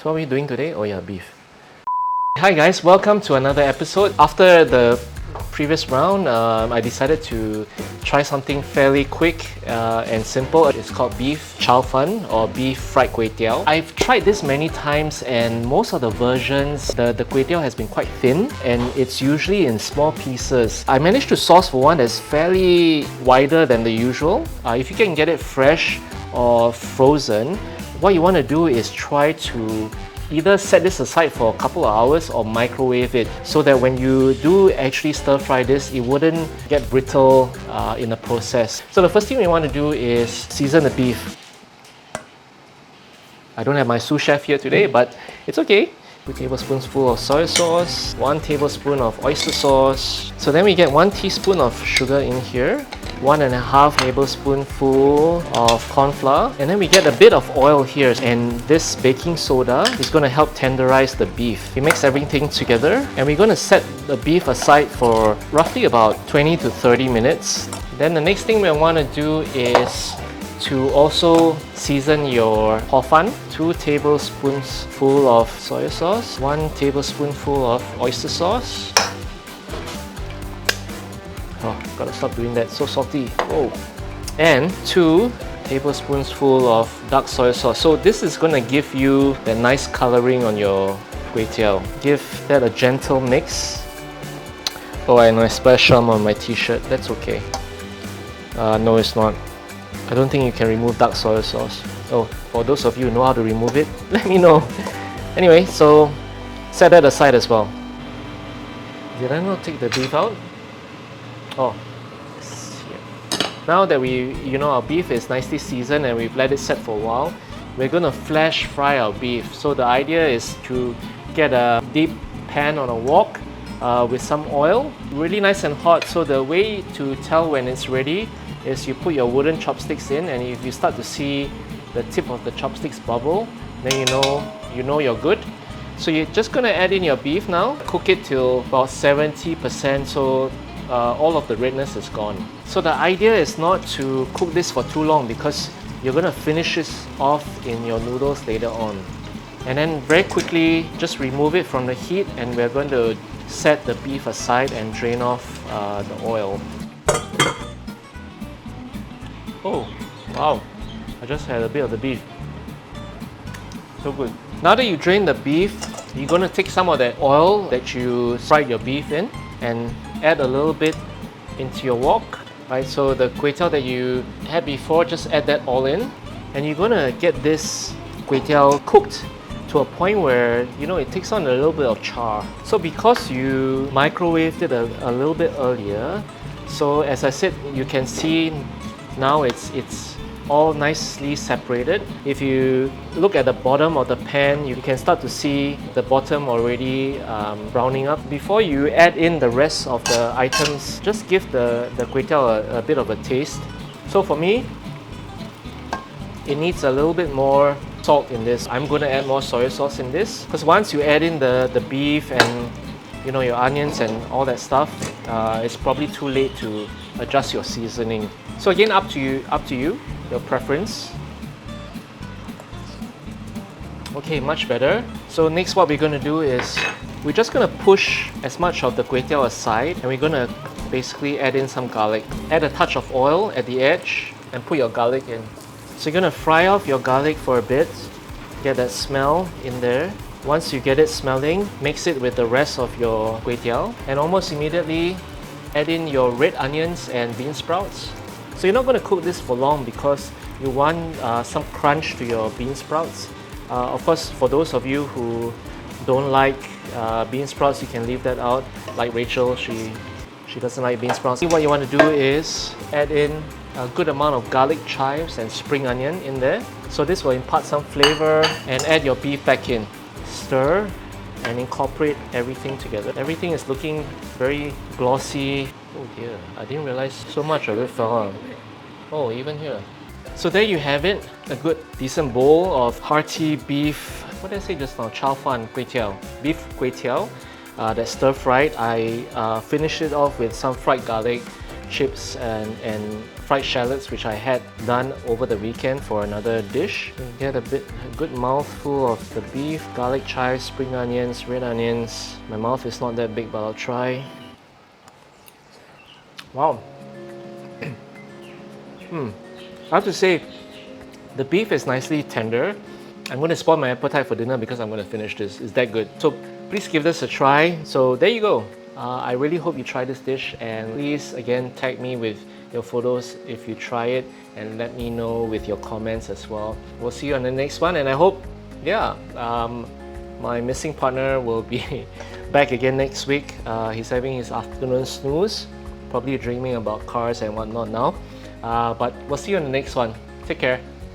So what are we doing today? Oh yeah, beef. Hi guys, welcome to another episode. After the previous round, I decided to try something fairly quick and simple. It's called beef chow fun or beef fried kway teow. I've tried this many times and most of the versions, the kway teow has been quite thin and it's usually in small pieces. I managed to source for one that's fairly wider than the usual. If you can get it fresh or frozen, what you want to do is try to either set this aside for a couple of hours or microwave it so that when you do actually stir fry this, it wouldn't get brittle in the process. So the first thing we want to do is season the beef. I don't have my sous chef here today, but it's okay. 2 tablespoons of soy sauce, 1 tablespoon of oyster sauce. So then we get 1 teaspoon of sugar in here, 1.5 tablespoonful of cornflour, and then we get a bit of oil here, and this baking soda is going to help tenderize the beef. We mix everything together and we're going to set the beef aside for roughly about 20 to 30 minutes. Then the next thing we want to do is to also season your hor fun. 2 tablespoons full of soy sauce, 1 tablespoonful of oyster sauce. Oh, gotta stop doing that, so salty. Oh. And 2 tablespoons full of dark soy sauce. So this is gonna give you that nice coloring on your kway teow. Give that a gentle mix. Oh, I know I splashed some on my t-shirt. That's okay. No, it's not. I don't think you can remove dark soy sauce. Oh, for those of you who know how to remove it, let me know. Anyway, so set that aside as well. Did I not take the beef out? Oh, it's here. Now that our beef is nicely seasoned and we've let it set for a while, we're going to flash fry our beef. So the idea is to get a deep pan on a wok with some oil, really nice and hot. So the way to tell when it's ready is you put your wooden chopsticks in, and if you start to see the tip of the chopsticks bubble, then you know you're good. So you're just going to add in your beef now, cook it till about 70% so all of the redness is gone. So the idea is not to cook this for too long because you're going to finish this off in your noodles later on. And then very quickly just remove it from the heat, and we're going to set the beef aside and drain off the oil. Oh, wow, I just had a bit of the beef. So good. Now that you drain the beef, you're going to take some of that oil that you fried your beef in and add a little bit into your wok. Right, so the kway teow that you had before, just add that all in. And you're going to get this kway teow cooked to a point where, it takes on a little bit of char. So because you microwaved it a little bit earlier, so as I said, you can see now it's all nicely separated. If you look at the bottom of the pan, you can start to see the bottom already browning up. Before you add in the rest of the items, just give the kway teow a bit of a taste. So for me, it needs a little bit more salt in this. I'm going to add more soy sauce in this because once you add in the beef and your onions and all that stuff, it's probably too late to adjust your seasoning. So again, up to you, your preference. Okay, much better. So next what we're going to do is we're just going to push as much of the kway teow aside, and we're going to basically add in some garlic. Add a touch of oil at the edge and put your garlic in. So you're going to fry off your garlic for a bit, get that smell in there. Once you get it smelling, mix it with the rest of your kway teow, and almost immediately add in your red onions and bean sprouts. So you're not going to cook this for long because you want some crunch to your bean sprouts. Of course, for those of you who don't like bean sprouts, you can leave that out. Like Rachel, she doesn't like bean sprouts. What you want to do is add in a good amount of garlic chives and spring onion in there. So this will impart some flavor, and add your beef back in. Stir and incorporate everything together. Everything is looking very glossy. Oh dear, I didn't realize so much of it fell out. Oh, even here. So there you have it, a good decent bowl of hearty beef, what did I say just now? Chow fun kway teow, beef kway teow. That's stir fried. I finished it off with some fried garlic, chips and fried shallots, which I had done over the weekend for another dish. You get a good mouthful of the beef, garlic chives, spring onions, red onions. My mouth is not that big, but I'll try. Wow. I have to say, the beef is nicely tender. I'm going to spoil my appetite for dinner because I'm going to finish this. It's that good. So please give this a try. So there you go. I really hope you try this dish, and please again tag me with your photos if you try it, and let me know with your comments as well. We'll see you on the next one, and I hope, yeah, my missing partner will be back again next week. He's having his afternoon snooze, probably dreaming about cars and whatnot now. But we'll see you on the next one. Take care.